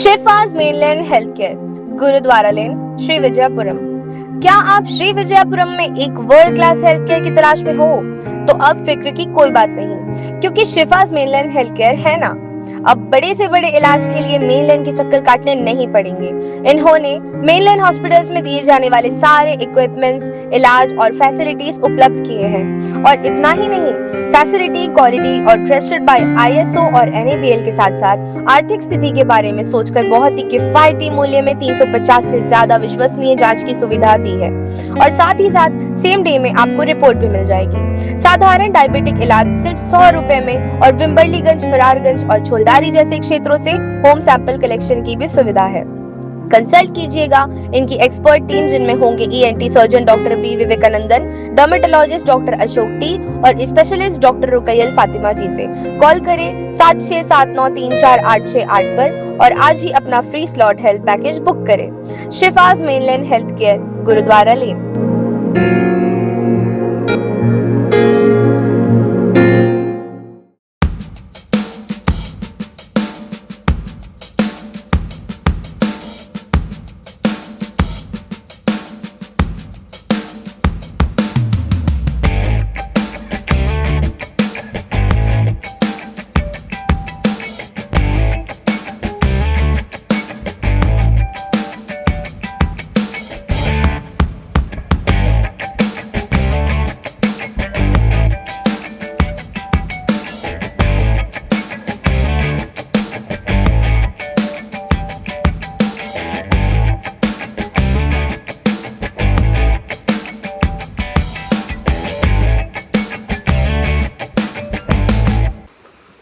शिफाज mainland health care, Gurudwara लेन, श्री विजयपुरम। क्या आप श्री विजयपुरम में एक वर्ल्ड क्लास हेल्थ केयर की तलाश में हो? तो अब फिक्र की कोई बात नहीं, क्योंकि शिफाज मेनलैंड हेल्थ केयर है ना। अब बड़े से बड़े इलाज के लिए मेनलैंड के चक्कर काटने नहीं पड़ेंगे। इन्होंने मेनलैंड हॉस्पिटल्स में दिए जाने वाले सारे इक्विपमेंट्स, इलाज और फैसिलिटीज उपलब्ध किए हैं। और इतना ही नहीं, फैसिलिटी, क्वालिटी और ट्रस्टेड बाय आईएसओ और एनएबीएल के साथ साथ आर्थिक स्थिति के बारे में सोचकर बहुत ही किफायती मूल्य में 350 से ज्यादा विश्वसनीय जांच की सुविधा दी है। और साथ ही साथ सेम डे में आपको रिपोर्ट भी मिल जाएगी। साधारण डायबिटिक इलाज सिर्फ 100 रुपए में और विम्बरलीगंज, फरारगंज और छोलदारी जैसे क्षेत्रों से होम सैंपल कलेक्शन की भी सुविधा है। कंसल्ट कीजिएगा इनकी एक्सपर्ट टीम, जिनमें होंगे ENT surgeon doctor B Vivekanandan, dermatologist doctor Ashok T और स्पेशलिस्ट डॉक्टर रुकैयल फातिमा जी से। कॉल करें 7679348668 पर और आज ही अपना free slot health package book करें। Shifaz mainland health care, Gurudwara lane.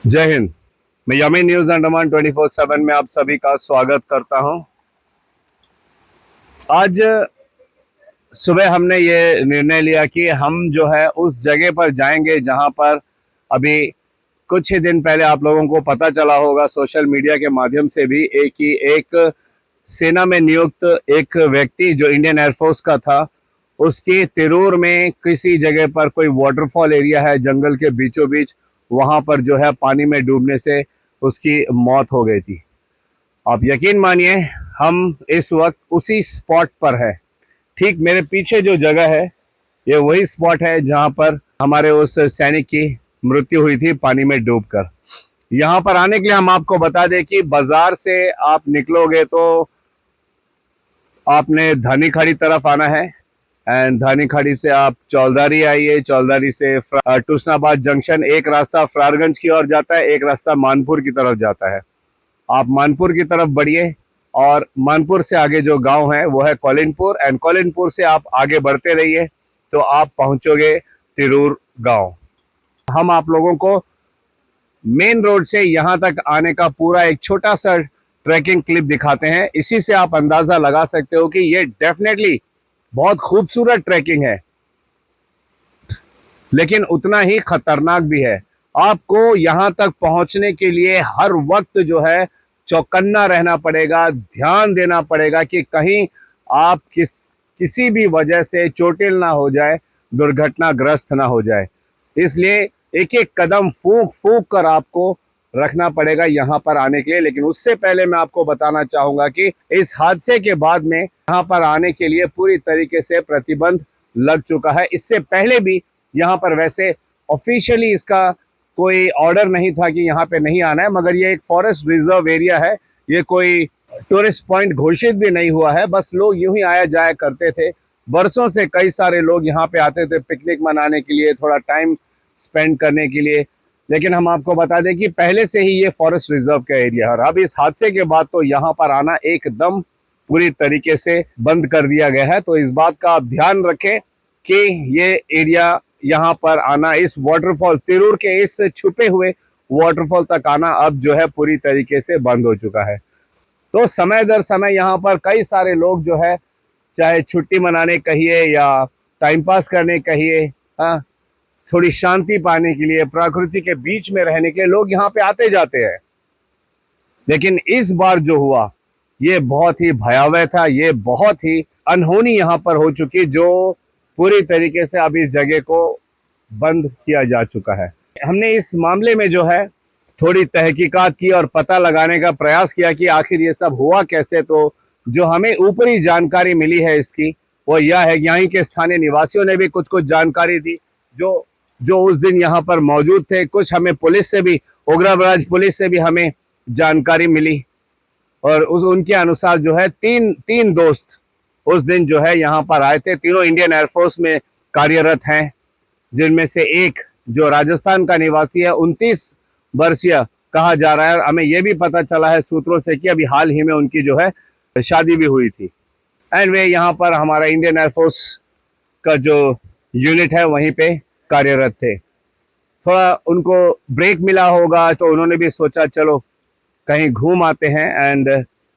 जय हिंद। मैं यमी न्यूज अंडमान 24/7 में आप सभी का स्वागत करता हूं। आज सुबह हमने ये निर्णय लिया कि हम जो है उस जगह पर जाएंगे जहां पर अभी कुछ ही दिन पहले आप लोगों को पता चला होगा सोशल मीडिया के माध्यम से भी, एक सेना में नियुक्त एक व्यक्ति जो इंडियन एयरफोर्स का था, उसकी तिरूर में किसी जगह पर कोई वाटरफॉल एरिया है जंगल के बीचों बीच, वहां पर जो है पानी में डूबने से उसकी मौत हो गई थी। आप यकीन मानिए, हम इस वक्त उसी स्पॉट पर है। ठीक मेरे पीछे जो जगह है, ये वही स्पॉट है जहां पर हमारे उस सैनिक की मृत्यु हुई थी पानी में डूबकर। यहाँ पर आने के लिए हम आपको बता दें कि बाजार से आप निकलोगे तो आपने धानी खाड़ी तरफ आना है, एंड धानी खाड़ी से आप चौलदारी आइए। चौलदारी से टुसनाबाद जंक्शन, एक रास्ता फरारगंज की ओर जाता है, एक रास्ता मानपुर की तरफ जाता है। आप मानपुर की तरफ बढ़िए और मानपुर से आगे जो गांव है वो है कौलिनपुर, एंड कौलिनपुर से आप आगे बढ़ते रहिए तो आप पहुंचोगे तिरूर गांव। हम आप लोगों को मेन रोड से यहां तक आने का पूरा एक छोटा सा ट्रैकिंग क्लिप दिखाते हैं। इसी से आप अंदाजा लगा सकते हो कि ये डेफिनेटली बहुत खूबसूरत ट्रैकिंग है, लेकिन उतना ही खतरनाक भी है। आपको यहां तक पहुंचने के लिए हर वक्त जो है चौकन्ना रहना पड़ेगा, ध्यान देना पड़ेगा कि कहीं आप किसी भी वजह से चोटिल ना हो जाए, दुर्घटनाग्रस्त ना हो जाए। इसलिए एक एक कदम फूंक फूंक कर आपको रखना पड़ेगा यहाँ पर आने के लिए। लेकिन उससे पहले मैं आपको बताना चाहूंगा कि इस हादसे के बाद में यहाँ पर आने के लिए पूरी तरीके से प्रतिबंध लग चुका है। इससे पहले भी यहाँ पर वैसे ऑफिशियली इसका कोई ऑर्डर नहीं था कि यहाँ पे नहीं आना है, मगर ये एक फॉरेस्ट रिजर्व एरिया है, ये कोई टूरिस्ट पॉइंट घोषित भी नहीं हुआ है। बस लोग यूं ही आया जाया करते थे। बरसों से कई सारे लोग यहाँ पे आते थे पिकनिक मनाने के लिए, थोड़ा टाइम स्पेंड करने के लिए। लेकिन हम आपको बता दें कि पहले से ही ये फॉरेस्ट रिजर्व का एरिया है और अब इस हादसे के बाद तो यहाँ पर आना एकदम पूरी तरीके से बंद कर दिया गया है। तो इस बात का आप ध्यान रखें कि ये एरिया, यहाँ पर आना, इस वाटरफॉल, तिरूर के इस छुपे हुए वाटरफॉल तक आना अब जो है पूरी तरीके से बंद हो चुका है। तो समय दर समय यहाँ पर कई सारे लोग जो है, चाहे छुट्टी मनाने कहिए या टाइम पास करने कहिए, हाँ, थोड़ी शांति पाने के लिए, प्रकृति के बीच में रहने के लिए लोग यहाँ पे आते जाते हैं। लेकिन इस बार जो हुआ ये बहुत ही भयावह था, ये बहुत ही अनहोनी यहाँ पर हो चुकी, जो पूरी तरीके से अब इस जगह को बंद किया जा चुका है। हमने इस मामले में जो है थोड़ी तहकीकात की और पता लगाने का प्रयास किया कि आखिर ये सब हुआ कैसे। तो जो हमें ऊपरी जानकारी मिली है इसकी, वो यह है, यहाँ के स्थानीय निवासियों ने भी कुछ कुछ जानकारी दी जो जो उस दिन यहाँ पर मौजूद थे। कुछ हमें पुलिस से भी, ओगराब्राज पुलिस से भी हमें जानकारी मिली, और उस उनके अनुसार जो है तीन तीन दोस्त उस दिन जो है यहाँ पर आए थे। तीनों इंडियन एयरफोर्स में कार्यरत हैं, जिनमें से एक जो राजस्थान का निवासी है, 29 वर्षीय कहा जा रहा है। हमें यह भी पता चला है सूत्रों से कि अभी हाल ही में उनकी जो है शादी भी हुई थी। एंड वे यहाँ पर हमारा इंडियन एयरफोर्स का जो यूनिट है वहीं पे कार्यरत थे। थोड़ा उनको ब्रेक मिला होगा तो उन्होंने भी सोचा चलो कहीं घूम आते हैं, एंड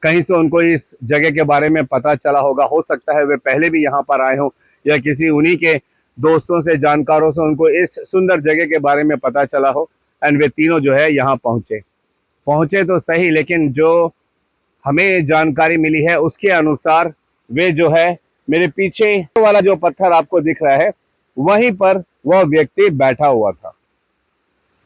कहीं से उनको इस जगह के बारे में पता चला होगा। हो सकता है वे पहले भी यहाँ पर आए हों या किसी उन्हीं के दोस्तों से, जानकारों से उनको इस सुंदर जगह के बारे में पता चला हो। एंड वे तीनों जो है यहाँ पहुंचे तो सही, लेकिन जो हमें जानकारी मिली है उसके अनुसार वे जो है, मेरे पीछे वाला जो पत्थर आपको दिख रहा है वहीं पर वह व्यक्ति बैठा हुआ था,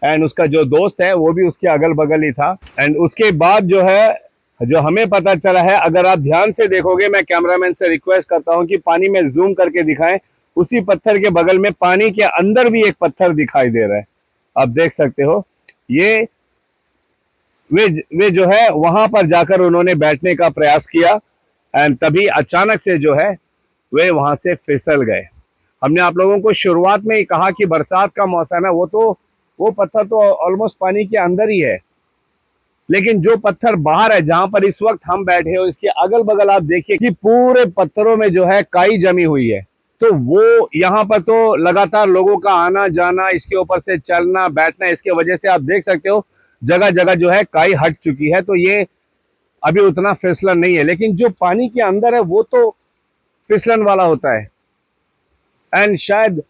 एंड उसका जो दोस्त है वो भी उसके अगल बगल ही था। एंड उसके बाद जो है, जो हमें पता चला है, अगर आप ध्यान से देखोगे, मैं कैमरामैन से रिक्वेस्ट करता हूं कि पानी में जूम करके दिखाएं, उसी पत्थर के बगल में पानी के अंदर भी एक पत्थर दिखाई दे रहा है। आप देख सकते हो, ये वे जो है वहां पर जाकर उन्होंने बैठने का प्रयास किया, एंड तभी अचानक से जो है वे वहां से फिसल गए। हमने आप लोगों को शुरुआत में ही कहा कि बरसात का मौसम है, वो पत्थर तो ऑलमोस्ट पानी के अंदर ही है, लेकिन जो पत्थर बाहर है जहां पर इस वक्त हम बैठे हो, इसके अगल बगल आप देखिए कि पूरे पत्थरों में जो है काई जमी हुई है। तो वो यहाँ पर तो लगातार लोगों का आना जाना, इसके ऊपर से चलना बैठना, इसके वजह से आप देख सकते हो जगह जगह जो है काई हट चुकी है। तो ये अभी उतना फिसलन नहीं है, लेकिन जो पानी के अंदर है वो तो फिसलन वाला होता है। एंड शायद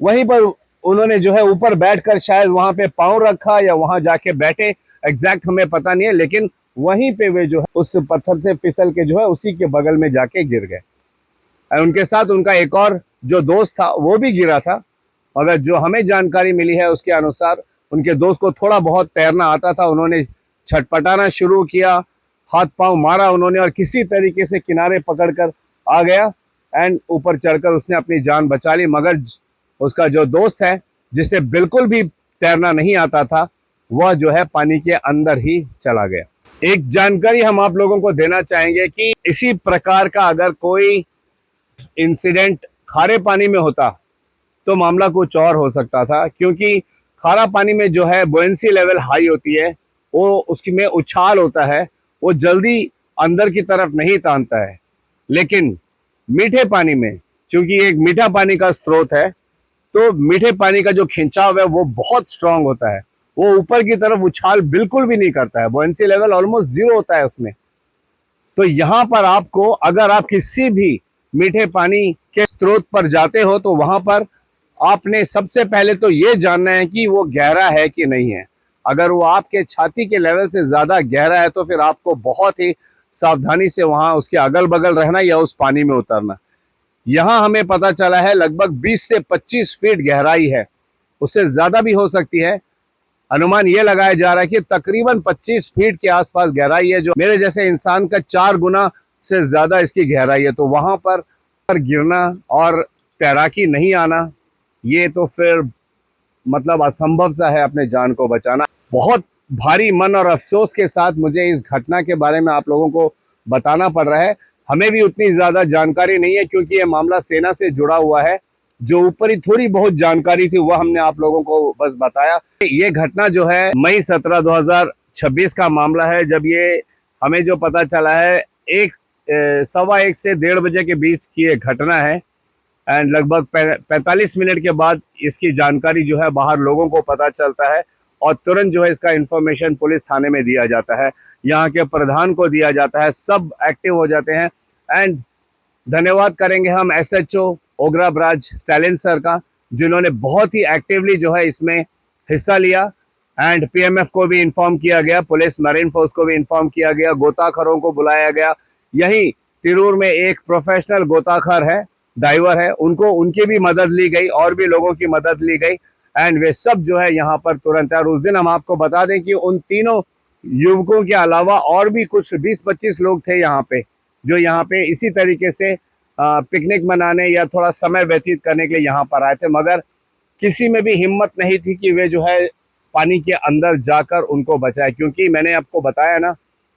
वहीं पर उन्होंने जो है ऊपर बैठकर शायद वहां पे पाँव रखा या वहां जाके बैठे, एग्जैक्ट हमें पता नहीं है, लेकिन वहीं पे वे जो है उस पत्थर से फिसल के जो है उसी के बगल में जाके गिर गए। उनके साथ उनका एक और जो दोस्त था वो भी गिरा था, मगर जो हमें जानकारी मिली है उसके अनुसार उनके दोस्त को थोड़ा बहुत तैरना आता था। उन्होंने छटपटाना शुरू किया, हाथ पांव मारा उन्होंने, और किसी तरीके से किनारे पकड़कर आ गया, एंड ऊपर चढ़कर उसने अपनी जान बचा ली। मगर उसका जो दोस्त है, जिसे बिल्कुल भी तैरना नहीं आता था, वह जो है पानी के अंदर ही चला गया। एक जानकारी हम आप लोगों को देना चाहेंगे कि इसी प्रकार का अगर कोई इंसिडेंट खारे पानी में होता तो मामला कुछ और हो सकता था, क्योंकि खारा पानी में जो है बुएंसी लेवल हाई होती है, वो उसकी में उछाल होता है, वो जल्दी अंदर की तरफ नहीं तानता है। लेकिन मीठे पानी में, चूंकि एक मीठा पानी का स्रोत है, तो मीठे पानी का जो खिंचाव है वो बहुत स्ट्रांग होता है, वो ऊपर की तरफ उछाल बिल्कुल भी नहीं करता है, बुएंसी लेवल ऑलमोस्ट जीरो होता है उसमें। तो यहाँ पर आपको, अगर आप किसी भी मीठे पानी के स्रोत पर जाते हो तो वहां पर आपने सबसे पहले तो ये जानना है कि वो गहरा है कि नहीं है। अगर वो आपके छाती के लेवल से ज्यादा गहरा है तो फिर आपको बहुत ही सावधानी से वहां उसके अगल बगल रहना या उस पानी में उतरना। यहाँ हमें पता चला है लगभग 20 से 25 फीट गहराई है, उससे ज्यादा भी हो सकती है। अनुमान ये लगाया जा रहा है कि तकरीबन 25 फीट के आसपास गहराई है, जो मेरे जैसे इंसान का 4 गुना से ज्यादा इसकी गहराई है। तो वहां पर गिरना और तैराकी नहीं आना, ये तो फिर मतलब असंभव सा है अपने जान को बचाना। बहुत भारी मन और अफसोस के साथ मुझे इस घटना के बारे में आप लोगों को बताना पड़ रहा है। हमें भी उतनी ज्यादा जानकारी नहीं है, क्योंकि ये मामला सेना से जुड़ा हुआ है। जो ऊपरी थोड़ी बहुत जानकारी थी वह हमने आप लोगों को बस बताया। ये घटना जो है मई 17, 2026 का मामला है, जब ये हमें जो पता चला है 1:15 से 1:30 बजे के बीच की ये घटना है। एंड लगभग 45 मिनट के बाद इसकी जानकारी जो है बाहर लोगों को पता चलता है, और तुरंत जो है इसका इंफॉर्मेशन पुलिस थाने में दिया जाता है, यहाँ के प्रधान को दिया जाता है, सब एक्टिव हो जाते हैं। एंड धन्यवाद करेंगे हम SHO ओगराब्राज स्टालिन सर का, जिन्होंने बहुत ही एक्टिवली जो है इसमें हिस्सा लिया। एंड PMF को भी इन्फॉर्म किया गया, पुलिस मरीन फोर्स को भी इन्फॉर्म किया गया, गोताखोरों को बुलाया गया। यही तिरूर में एक प्रोफेशनल गोताखोर है, डाइवर है, उनकी भी मदद ली गई और भी लोगों की मदद ली गई। एंड वे सब जो है यहाँ पर तुरंत है। और उस दिन हम आपको बता दें कि उन तीनों युवकों के अलावा और भी कुछ 20-25 लोग थे यहाँ पे, जो यहाँ पे इसी तरीके से पिकनिक मनाने या थोड़ा समय व्यतीत करने के लिए यहाँ पर आए थे, मगर किसी में भी हिम्मत नहीं थी कि वे जो है पानी के अंदर जाकर उनको बचाए। क्योंकि मैंने आपको बताया ना,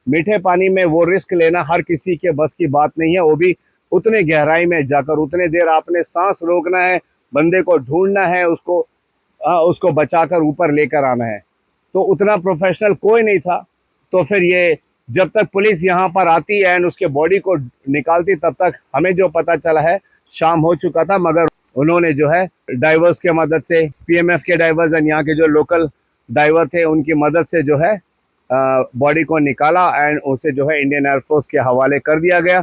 मीठे पानी में वो रिस्क लेना हर किसी के बस की बात नहीं है, वो भी उतने गहराई में जाकर। उतने देर आपने सांस रोकना है, बंदे को ढूंढना है, उसको बचाकर ऊपर लेकर आना है। तो उतना प्रोफेशनल कोई नहीं था। तो फिर ये जब तक पुलिस यहाँ पर आती है एंड उसके बॉडी को निकालती, तब तक हमें जो पता चला है शाम हो चुका था। मगर उन्होंने जो है डाइवर्स के मदद से, पीएमएफ के डाइवर्स एंड यहाँ के जो लोकल डाइवर थे उनकी मदद से जो है बॉडी को निकाला एंड उसे जो है इंडियन एयरफोर्स के हवाले कर दिया गया।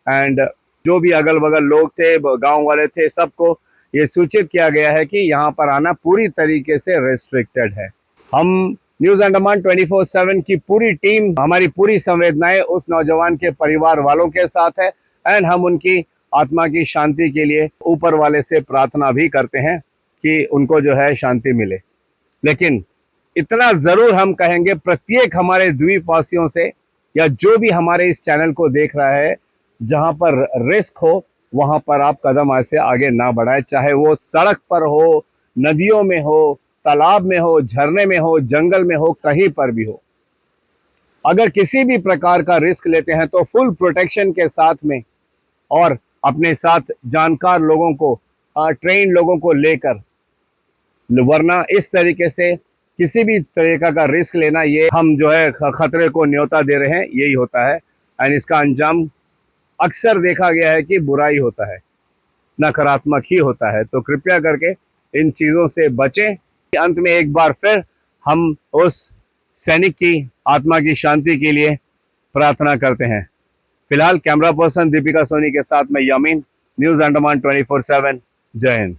एंड जो भी अगल बगल लोग थे, गांव वाले थे, सबको ये सूचित किया गया है कि यहाँ पर आना पूरी तरीके से रेस्ट्रिक्टेड है। हम न्यूज अंडमान 24/7 की पूरी टीम, हमारी पूरी संवेदनाएं उस नौजवान के परिवार वालों के साथ है एंड हम उनकी आत्मा की शांति के लिए ऊपर वाले से प्रार्थना भी करते हैं कि उनको जो है शांति मिले। लेकिन इतना जरूर हम कहेंगे प्रत्येक हमारे द्वीपवासियों से, या जो भी हमारे इस चैनल को देख रहा है, जहां पर रिस्क हो वहां पर आप कदम ऐसे आगे ना बढ़ाएं, चाहे वो सड़क पर हो, नदियों में हो, तालाब में हो, झरने में हो, जंगल में हो, कहीं पर भी हो। अगर किसी भी प्रकार का रिस्क लेते हैं तो फुल प्रोटेक्शन के साथ में और अपने साथ जानकार लोगों को, ट्रेन लोगों को लेकर, वरना इस तरीके से किसी भी तरीका का रिस्क लेना, ये हम जो है खतरे को न्योता दे रहे हैं, यही होता है। एंड इसका अंजाम अक्सर देखा गया है कि बुराई होता है, नकारात्मक ही होता है। तो कृपया करके इन चीज़ों से बचें। अंत में एक बार फिर हम उस सैनिक की आत्मा की शांति के लिए प्रार्थना करते हैं। फिलहाल कैमरा पर्सन दीपिका सोनी के साथ मैं यामीन, न्यूज अंडमान 24/7। जय हिंद।